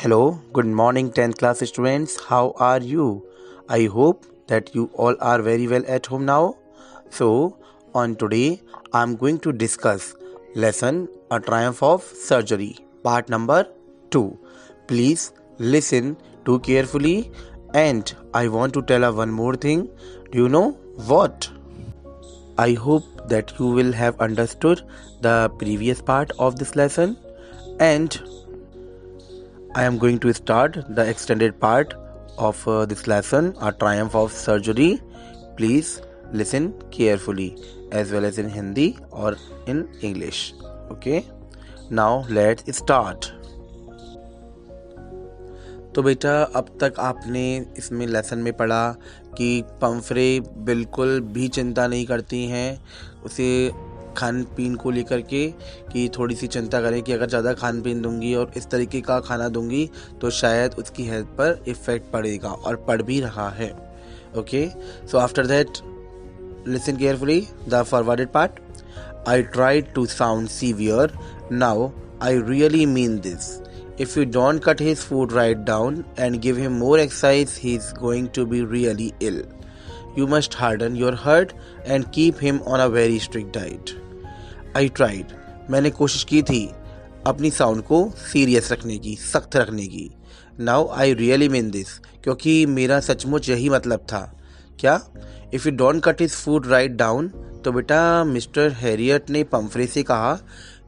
Hello, good morning 10th class students. How are you? I hope that you all are very well at home now. So, on today, I'm going to discuss lesson A Triumph of Surgery, part number 2. Please listen too carefully, and I want to tell one more thing. Do you know what? I hope that you will have understood the previous part of this lesson, and I am going to start the extended part of this lesson, A Triumph of Surgery. Please listen carefully, as well as in Hindi or in English. Okay, now let's start. तो बेटा, अब तक आपने इसमें lesson में पढ़ा कि Pomfrey बिल्कुल भी चिंता नहीं करती हैं उसे खान पीन को लेकर के, कि थोड़ी सी चिंता करें कि अगर ज़्यादा खान पीन दूंगी और इस तरीके का खाना दूंगी तो शायद उसकी हेल्थ पर इफ़ेक्ट पड़ेगा, और पड़ भी रहा है. Okay, so after that listen carefully the forwarded part. I tried to sound severe, now I really mean this. If you don't cut his food right down and give him more exercise, he's going to be really ill. You must harden your heart and keep him on a very strict diet. I tried. मैंने कोशिश की थी अपनी sound को serious रखने की, सख्त रखने की. Now I really mean this. क्योंकि मेरा सचमुच यही मतलब था. क्या? If you don't cut his food right down, तो बेटा मिस्टर हैरियट ने पम्फ्रे से कहा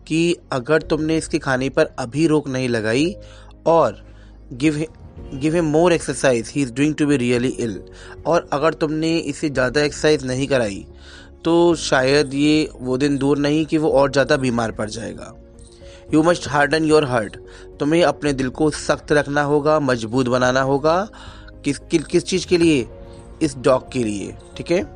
कि अगर तुमने इसके खाने पर अभी रोक नहीं लगाई और give him more exercise, he is doing to be really ill, और अगर तुमने इसे ज़्यादा एक्सरसाइज नहीं कराई तो शायद ये वो दिन दूर नहीं कि वो और ज़्यादा बीमार पड़ जाएगा. You must harden your heart. तुम्हें अपने दिल को सख्त रखना होगा, मजबूत बनाना होगा. किस चीज़ के लिए? इस डॉग के लिए. ठीक है.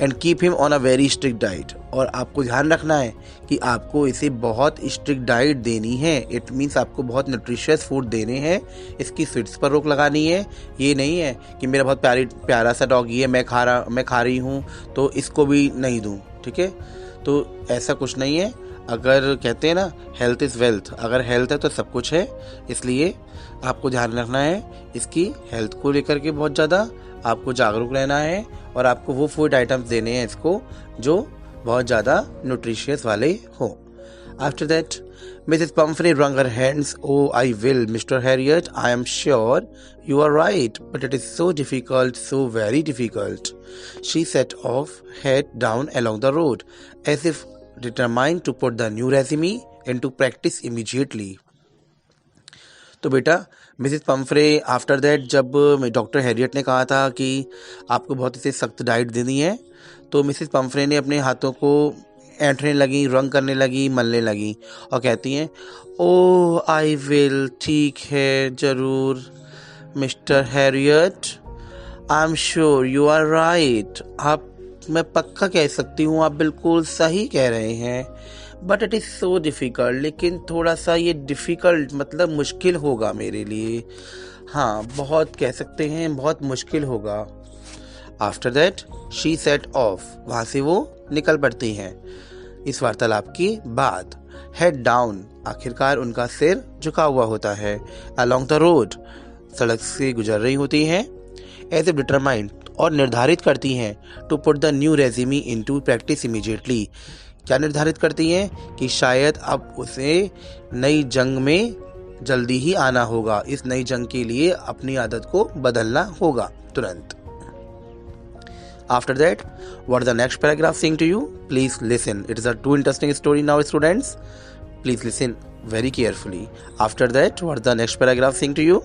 And keep him on a very strict diet. और आपको ध्यान रखना है कि आपको इसे बहुत स्ट्रिक्ट डाइट देनी है. इट मीन्स आपको बहुत न्यूट्रिशियस फूड देने हैं. इसकी स्वीट्स पर रोक लगानी है. ये नहीं है कि मेरा बहुत प्यारा सा डॉगी है, मैं खा रही हूँ तो इसको भी नहीं दूँ. ठीक है, तो ऐसा कुछ नहीं है. अगर कहते हैं ना, हेल्थ इज़ वेल्थ, अगर हेल्थ है तो सब कुछ है. इसलिए आपको ध्यान रखना है इसकी हेल्थ को लेकर के, बहुत ज़्यादा आपको जागरूक रहना है, और आपको वो फूड आइटम्स देने हैं इसको जो बहुत ज़्यादा न्यूट्रिशियस वाले हों. After that Mrs Pomfrey wrung her hands. Oh, I will, Mr. Harriet. I am sure you are right, but it is so difficult, so very difficult. She set off, head down along the road, as if determined to put the new recipe into practice immediately. तो बेटा Mrs Pomfrey after that, जब doctor Harriet ने कहा था कि आपको बहुत इसे सख्त डाइट देनी है, तो मिसेस पम्फ्रे ने अपने हाथों को ऐंठने लगी, रंग करने लगी, मलने लगी, और कहती हैं, ओह आई विल, ठीक है ज़रूर mister Herriot. I am sure you are right. मैं पक्का कह सकती हूँ आप बिल्कुल सही कह रहे हैं. But it is so difficult, लेकिन थोड़ा सा ये डिफ़िकल्ट मतलब मुश्किल होगा मेरे लिए. हाँ, बहुत कह सकते हैं, बहुत मुश्किल होगा. After that she said of. वहाँ से वो निकल पड़ती हैं इस वार्तालाप की बाद. हेड डाउन, आखिरकार उनका सिर झुका हुआ होता है. अलोंग द रोड, सड़क से गुजर रही होती हैं. एज ए डिटरमाइंड, और निर्धारित करती हैं. To put the new regime into practice immediately. क्या निर्धारित करती हैं? कि शायद अब उसे नई जंग में जल्दी ही आना होगा. इस नई जंग के लिए अपनी आदत को बदलना होगा तुरंत. After that, what is the next paragraph saying to you? Please listen. It is a too interesting story now, students. Please listen very carefully. After that, what is the next paragraph saying to you?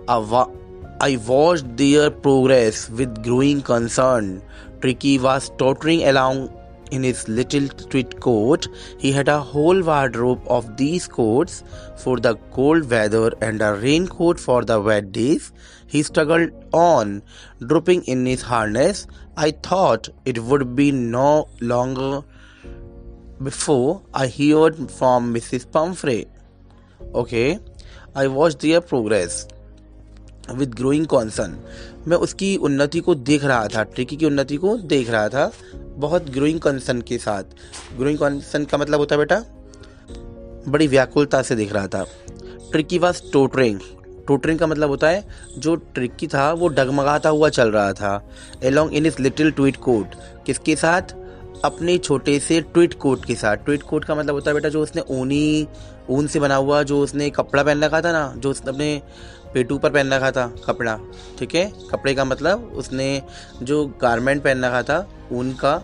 I watched their progress with growing concern. Tricky was tottering along in his little tweed coat. He had a whole wardrobe of these coats for the cold weather and a raincoat for the wet days. He struggled on, drooping in his harness. I thought it would be no longer before I heard from Mrs. Pumphrey. Okay, I watched their progress with growing concern. मैं उसकी उन्नति को देख रहा था, tricky की उन्नति को देख रहा था बहुत ग्रोइंग कंसर्न के साथ. ग्रोइंग कंसर्न का मतलब होता है बेटा बड़ी व्याकुलता से देख रहा था. ट्रिकी वाज टोटरिंग, टोटरिंग का मतलब होता है जो ट्रिकी था वो डगमगाता हुआ चल रहा था। Along in his little tweed coat, किसके साथ? अपने छोटे से ट्वीट कोट के साथ। ट्वीट कोट का मतलब होता है बेटा जो उसने ऊन से बना हुआ जो उसने कपड़ा पहन रखा था ना, जो उसने अपने पेटू पर पहन रखा था कपड़ा, ठीक है। कपड़े का मतलब उसने जो गारमेंट पहन रखा था ऊन का,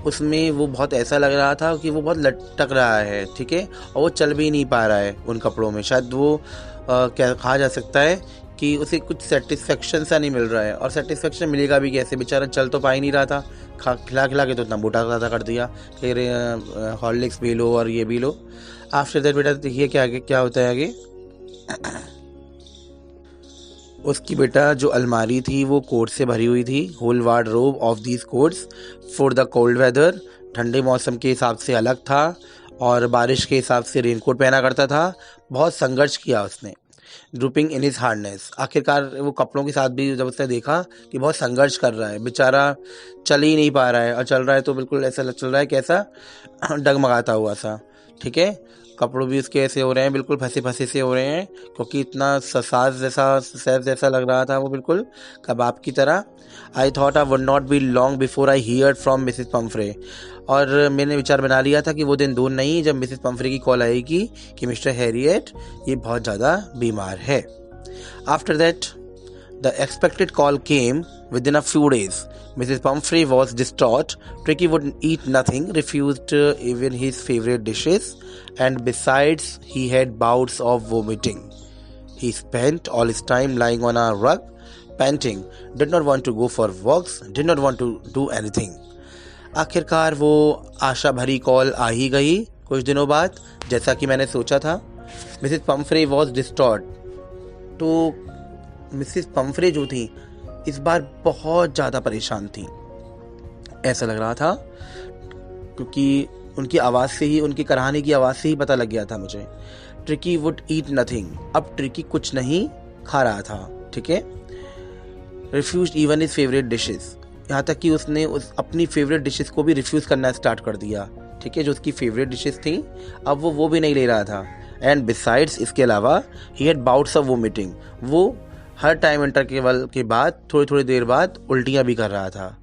उसमें वो बहुत ऐसा लग रहा था कि वो बहुत लटक रहा है, ठीक है, और वो चल भी नहीं पा रहा है उन कपड़ों में। शायद वो क्या कहा जा सकता है कि उसे कुछ सेटिस्फेक्शन सा नहीं मिल रहा है, और सेटिस्फेक्शन मिलेगा भी कैसे, बेचारा चल तो पा ही नहीं रहा था, खिला खिला के तो इतना मोटा सा कर दिया कि हॉर्लिक्स पी लो और ये भी लो। आफ्टर दैट बेटा देखिए क्या होता है आगे। उसकी बेटा जो अलमारी थी वो कोट से भरी हुई थी। Whole wardrobe of these coats for the cold weather, ठंडे मौसम के हिसाब से अलग था और बारिश के हिसाब से रेनकोट पहना करता था। बहुत संघर्ष किया उसने। ड्रूपिंग इन हिज हार्डनेस, आखिरकार वो कपड़ों के साथ भी जब उसने देखा कि बहुत संघर्ष कर रहा है, बेचारा चल ही नहीं पा रहा है, और चल रहा है तो बिल्कुल ऐसा चल रहा है कैसा, डगमगाता हुआ सा, ठीक है। कपड़ों भी उसके ऐसे हो रहे हैं, बिल्कुल फंसे फंसे से हो रहे हैं, क्योंकि इतना सैफ जैसा लग रहा था वो, बिल्कुल कबाब की तरह। I thought I would not be long before I hear from Mrs Pomfrey, और मैंने विचार बना लिया था कि वो दिन दूर नहीं जब मिसिस पम्फ्रे की कॉल आएगी कि मिस्टर हैरियट ये बहुत ज़्यादा बीमार है। After that the expected call came within a few days. Mrs. Pumphrey was distraught. Tricky would eat nothing, refused even his favorite dishes, and besides, he had bouts of vomiting. He spent all his time lying on a rug, panting, did not want to go for walks, did not want to do anything. आखिरकार वो आशा भरी call आ ही गई कुछ दिनों बाद, जैसा कि मैंने सोचा था। मिसेस पम्फ्रे वॉज डिस्ट्रॉट, तो मिसेस पम्फ्रे जो थी इस बार बहुत ज़्यादा परेशान थी, ऐसा लग रहा था, क्योंकि उनकी आवाज़ से ही, उनकी कराहने की आवाज़ से ही पता लग गया था मुझे। ट्रिकी वुड ईट नथिंग, अब ट्रिकी कुछ नहीं खा रहा था, ठीक है। Refuse even his favourite dishes, यहाँ तक कि उसने अपनी फेवरेट डिशेस को भी रिफ्यूज़ करना स्टार्ट कर दिया, ठीक है। जो उसकी फेवरेट डिशेस थी अब वो भी नहीं ले रहा था। एंड बिसाइड्स, इसके अलावा, he had bouts of vomiting, वो हर टाइम इंटरवल के बाद थोड़ी देर बाद उल्टियाँ भी कर रहा था।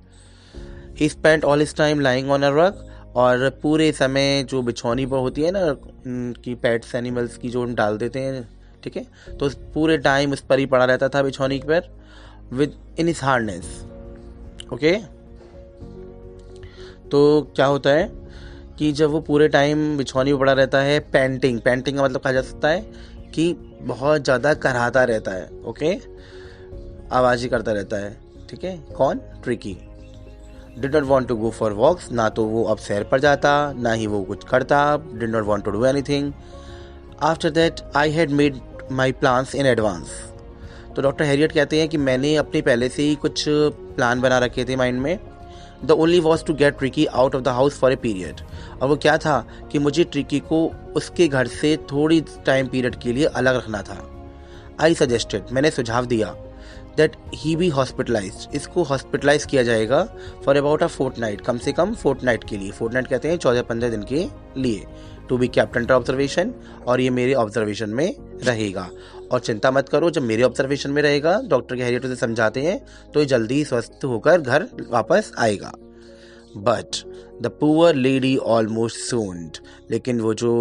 ही spent all his time lying on a रग, और पूरे समय जो बिछौनी पर होती है ना कि पेट्स एनिमल्स की जो हम डाल देते हैं, ठीक है, तो पूरे टाइम उस पर ही पड़ा रहता था बिछौनी पर, with in his hardness, okay. तो क्या होता है कि जब वो पूरे टाइम बिछौनी पर पड़ा रहता है, पेंटिंग का मतलब कहा जा सकता है कि बहुत ज़्यादा कराहता रहता है, ओके, आवाज़ ही करता रहता है, ठीक है। कौन? Tricki. Did not want to go for walks, ना तो वो अब सैर पर जाता ना ही वो कुछ करता। Did not want to do anything. After that I had made my plans in advance, तो डॉक्टर हैरियट कहते हैं कि मैंने अपने पहले से ही कुछ प्लान बना रखे थे माइंड में। The only was to get Tricki out of the house for a period, और वो क्या था कि मुझे ट्रिकी को उसके घर से थोड़ी टाइम पीरियड के लिए अलग रखना था। आई सजेस्टेड, मैंने सुझाव दिया, दैट ही बी हॉस्पिटलाइज्ड, इसको हॉस्पिटलाइज किया जाएगा फॉर अबाउट अ फोर्टनाइट, कम से कम फोर्टनाइट के लिए। फोर्टनाइट कहते हैं 14-15 दिन के लिए। To be kept under observation, और ये मेरे ऑब्जर्वेशन में रहेगा। और चिंता मत करो, जब मेरे ऑब्जर्वेशन में रहेगा, डॉक्टर के हैरियट उसे समझाते हैं, तो ये जल्दी स्वस्थ होकर घर वापस आएगा। But the poor lady almost swooned, लेकिन वो जो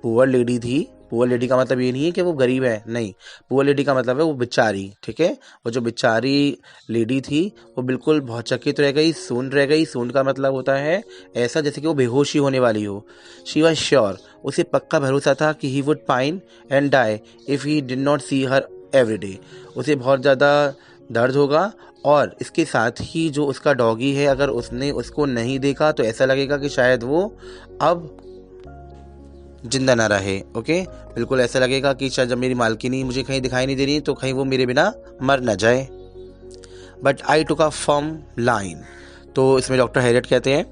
पुअर लेडी थी, पुअर लेडी का मतलब ये नहीं है कि वो गरीब है, नहीं, पुअर लेडी का मतलब है वो बेचारी, ठीक है। वो जो बेचारी लेडी थी वो बिल्कुल भौचकित रह गई, सूंड रह गई। सूंड का मतलब होता है ऐसा जैसे कि वो बेहोशी होने वाली हो। शी वॉज श्योर, उसे पक्का भरोसा था कि he would pine and die if he did not see her every day, उसे बहुत ज़्यादा दर्द होगा, और इसके साथ ही जो उसका डॉगी है, अगर उसने उसको नहीं देखा तो ऐसा लगेगा कि शायद वो अब जिंदा ना रहे, ओके। बिल्कुल ऐसा लगेगा कि शायद जब मेरी मालकिनी मुझे कहीं दिखाई नहीं दे रही तो कहीं वो मेरे बिना मर ना जाए। But I took a firm line, तो इसमें डॉक्टर हैरियट कहते हैं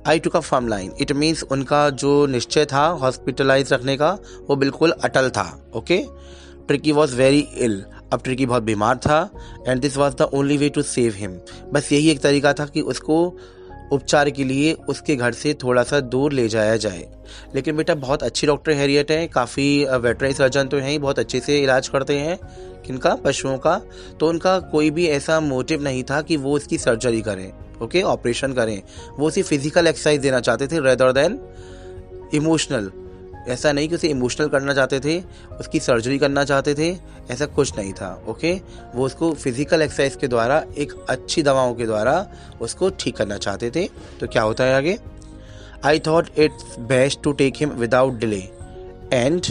I took a firm line, it means उनका जो निश्चय था हॉस्पिटलाइज रखने का वो बिल्कुल अटल था, okay. Tricki was very ill, अब ट्रिकी बहुत बीमार था, and this was the only way to save him, बस यही एक तरीका था कि उसको उपचार के लिए उसके घर से थोड़ा सा दूर ले जाया जाए। लेकिन बेटा बहुत अच्छी डॉक्टर हैरियट हैं, काफ़ी वेटरनरी सर्जन तो हैं ही, बहुत अच्छे से इलाज करते हैं किनका, पशुओं का। तो उनका कोई भी ऐसा मोटिव नहीं था कि वो इसकी सर्जरी करें, ओके, ऑपरेशन करें। वो सिर्फ फिजिकल एक्सरसाइज देना चाहते थे रेदर देन इमोशनल। ऐसा नहीं कि उसे इमोशनल करना चाहते थे, उसकी सर्जरी करना चाहते थे, ऐसा कुछ नहीं था, ओके। वो उसको फिजिकल एक्सरसाइज के द्वारा, एक अच्छी दवाओं के द्वारा उसको ठीक करना चाहते थे। तो क्या होता है आगे, I thought it's best to take him without delay and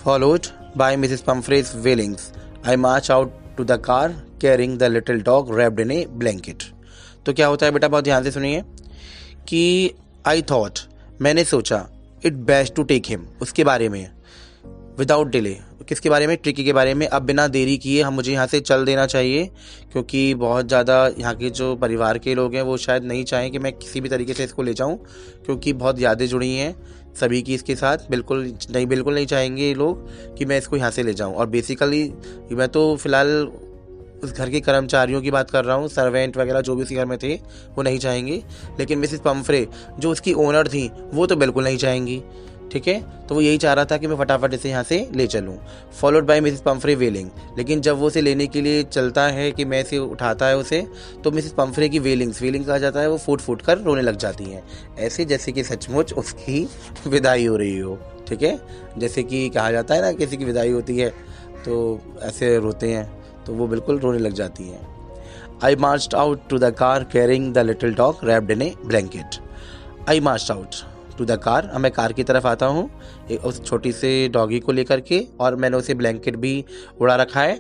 followed by Mrs Pumphrey's wailings I march out to the car carrying the little dog wrapped in a blanket. तो क्या होता है बेटा, बहुत ध्यान से सुनिए कि आई थॉट, मैंने सोचा, it best to take him, उसके बारे में, विदाउट डिले, किसके बारे में, ट्रिकी के बारे में। अब बिना देरी किए हम मुझे यहाँ से चल देना चाहिए, क्योंकि बहुत ज़्यादा यहाँ के जो परिवार के लोग हैं वो शायद नहीं चाहें कि मैं किसी भी तरीके से इसको ले जाऊँ, क्योंकि बहुत यादें जुड़ी हैं सभी की इसके साथ। बिल्कुल नहीं चाहेंगे ये लोग कि मैं इसको यहाँ से ले जाऊँ। और बेसिकली मैं तो फ़िलहाल उस घर के कर्मचारियों की बात कर रहा हूँ, सर्वेंट वगैरह जो भी उसी घर में थे वो नहीं चाहेंगे, लेकिन मिसेस पम्फ्रे जो उसकी ओनर थी वो तो बिल्कुल नहीं चाहेंगी, ठीक है। तो वो यही चाह रहा था कि मैं फटाफट इसे यहाँ से ले चलूँ। फॉलोड बाय मिसेस पम्फ्रे वेलिंग, लेकिन जब वो उसे लेने के लिए चलता है कि मैं इसे उठाता है उसे, तो मिसेस पम्फ्रे की वेलिंग कहा जाता है, वो फूट फूट कर रोने लग जाती हैं, ऐसे जैसे कि सचमुच उसकी विदाई हो रही हो, ठीक है। जैसे कि कहा जाता है ना, किसी की विदाई होती है तो ऐसे रोते हैं, तो वो बिल्कुल रोने लग जाती हैं। I marched out to the car carrying the little dog wrapped in a blanket. I marched out to the car, मैं कार की तरफ आता हूँ उस छोटी से डॉगी को लेकर के, और मैंने उसे ब्लैंकेट भी उड़ा रखा है।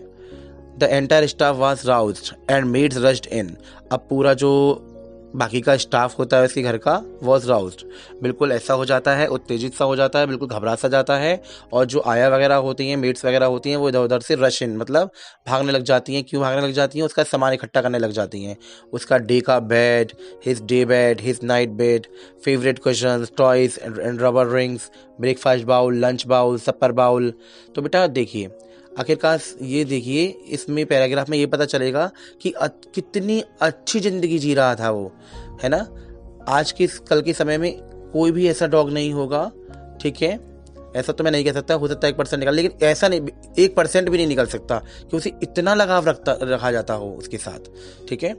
The entire staff was roused and maids rushed in. अब पूरा जो बाकी का स्टाफ होता है उसके घर का, वॉज राउज्ड, बिल्कुल ऐसा हो जाता है, उत्तेजित सा हो जाता है, बिल्कुल घबरा सा जाता है। और जो आया वगैरह होती हैं, मेड्स वगैरह होती हैं, वो इधर उधर से रश इन, मतलब भागने लग जाती हैं। क्यों भागने लग जाती हैं, उसका सामान इकट्ठा करने लग जाती हैं, उसका डे का bed, his day bed, his night bed, favourite cushions, toys and rubber rings, breakfast bowl, lunch bowl, supper bowl. तो बेटा देखिए, आखिरकार ये देखिए, इसमें पैराग्राफ में ये पता चलेगा कि कितनी अच्छी ज़िंदगी जी रहा था वो, है ना। आज के कल के समय में कोई भी ऐसा डॉग नहीं होगा, ठीक है। ऐसा तो मैं नहीं कह सकता, हो सकता है 1% निकल, लेकिन ऐसा नहीं, 1% भी नहीं निकल सकता कि उसे इतना लगाव रखा जाता हो उसके साथ, ठीक है।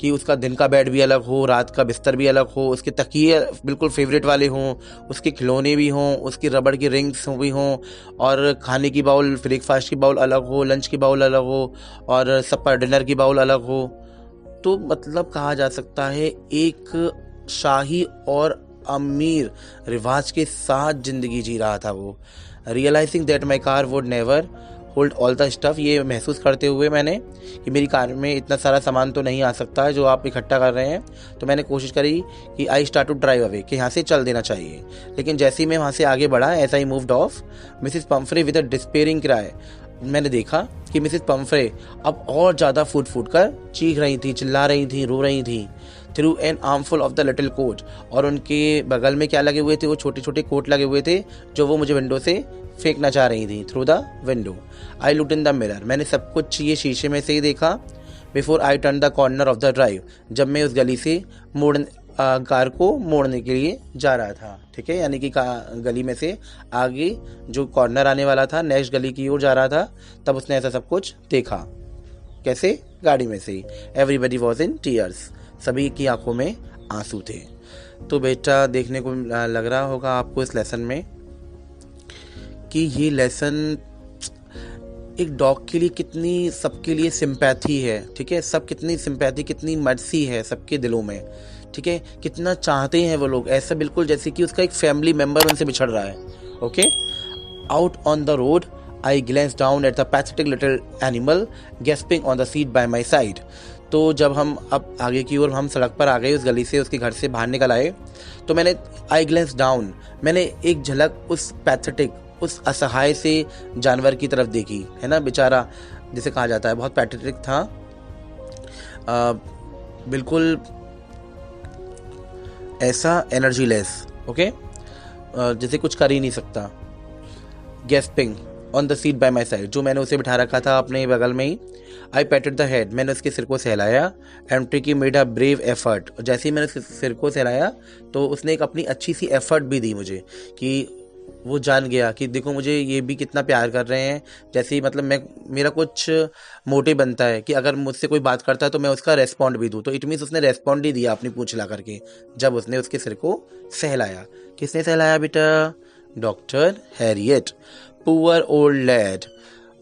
कि उसका दिन का बेड भी अलग हो, रात का बिस्तर भी अलग हो, उसके तकिए बिल्कुल फेवरेट वाले हों, उसके खिलौने भी हों, उसकी रबड़ की रिंग्स भी हों, और खाने की बाउल, ब्रेकफास्ट की बाउल अलग हो, लंच की बाउल अलग हो, और सपर डिनर की बाउल अलग हो। तो मतलब कहा जा सकता है एक शाही और अमीर रिवाज के साथ जिंदगी जी रहा था वो। Realising that my car would never hold all the stuff, ये महसूस करते हुए मैंने कि मेरी कार में इतना सारा सामान तो नहीं आ सकता है जो आप इकट्ठा कर रहे हैं, तो मैंने कोशिश करी कि I start to drive away, कि यहाँ से चल देना चाहिए। लेकिन जैसे ही मैं वहाँ से आगे बढ़ा, as I moved off, Mrs Pumphrey with a despairing cry, मैंने देखा कि मिसेस पम्फ्रे अब और ज़्यादा फूट फूट कर चीख रही थी, चिल्ला रही थी, रो रही थी। Through an armful of the little coat, और उनके बगल में क्या लगे हुए थे, वो छोटे छोटे कोट लगे हुए थे जो वो मुझे विंडो से फेंकना चाह रही थी। Through the window I looked in the mirror, मैंने सब कुछ ये शीशे में से ही देखा। Before I turn the corner of the drive, जब मैं उस गली से कार को मोड़ने के लिए जा रहा था, ठीक है। यानी कि गली में से आगे जो कॉर्नर आने वाला था, नेक्स्ट गली की ओर जा रहा था, तब उसने ऐसा सब कुछ देखा। कैसे? गाड़ी में से ही। एवरीबडी वॉज इन टीयर्स, सभी की आंखों में आंसू थे। तो बेटा देखने को लग रहा होगा आपको इस लेसन में कि ये लेसन एक डॉग के लिए कितनी सबके लिए सिंपैथी है, ठीक है। सब कितनी सिंपैथी, कितनी मर्सी है सबके दिलों में, ठीक है। कितना चाहते हैं वो लोग, ऐसा बिल्कुल जैसे कि उसका एक फैमिली मेंबर उनसे बिछड़ रहा है, okay. Out on the road I glens down at the pathetic little animal gasping on the seat bye my side. तो जब हम अब आगे की ओर हम सड़क पर आ गए, उस गली से उसके घर से बाहर निकल आए, तो मैंने आई ग्लेंस डाउन, मैंने एक झलक उस पैथेटिक, उस असहाय से जानवर की तरफ देखी, है ना। बेचारा जिसे कहा जाता है बहुत पैथेटिक था, बिल्कुल ऐसा एनर्जी लेस, ओके, जैसे कुछ कर ही नहीं सकता। Gasping on the seat bye my side, जो मैंने उसे बिठा रखा था अपने बगल में ही, आई पैटेड द हेड, मैंने उसके सिर को सहलाया। And Tricki made a brave effort, जैसे ही मैंने उसके सिर को सहलाया तो उसने एक अपनी अच्छी सी एफर्ट भी दी मुझे, कि वो जान गया कि देखो मुझे ये भी कितना प्यार कर रहे हैं। जैसे ही मतलब मेरा कुछ मोटिव बनता है कि अगर मुझसे कोई बात करता है तो मैं उसका रेस्पॉन्ड भी दूँ, तो इट मीन्स उसने रेस्पॉन्ड ही दिया अपनी पूंछ हिला करके जब उसने उसके सिर को सहलाया। किसने सहलाया बेटा? Doctor Herriot. Poor old lad,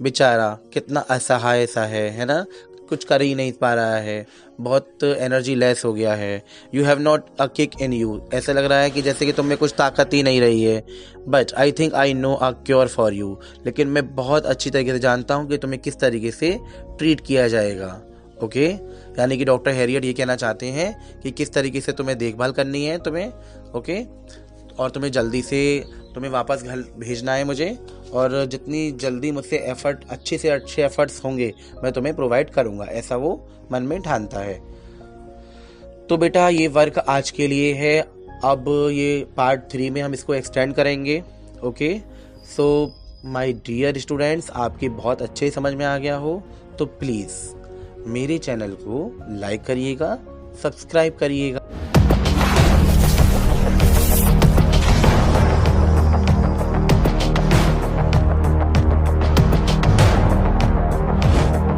बेचारा कितना असहाय सा है ना, कुछ कर ही नहीं पा रहा है, बहुत एनर्जी लेस हो गया है। You have not a kick in you, ऐसा लग रहा है कि जैसे कि तुम में कुछ ताकत ही नहीं रही है। But I think I know a cure for you, लेकिन मैं बहुत अच्छी तरीके से जानता हूँ कि तुम्हें किस तरीके से ट्रीट किया जाएगा। ओके, यानी कि डॉक्टर हैरियट ये कहना चाहते हैं कि किस तरीके से तुम्हें देखभाल करनी है तुम्हें। ओके, और तुम्हें जल्दी से तुम्हें वापस घर भेजना है मुझे, और जितनी जल्दी मुझसे एफर्ट अच्छे से अच्छे एफर्ट्स होंगे मैं तुम्हें प्रोवाइड करूँगा, ऐसा वो मन में ठानता है। तो बेटा ये वर्क आज के लिए है, अब ये पार्ट 3 में हम इसको एक्सटेंड करेंगे। Okay, so my dear students, आपके बहुत अच्छे समझ में आ गया हो तो प्लीज़ मेरे चैनल को लाइक करिएगा, सब्सक्राइब करिएगा।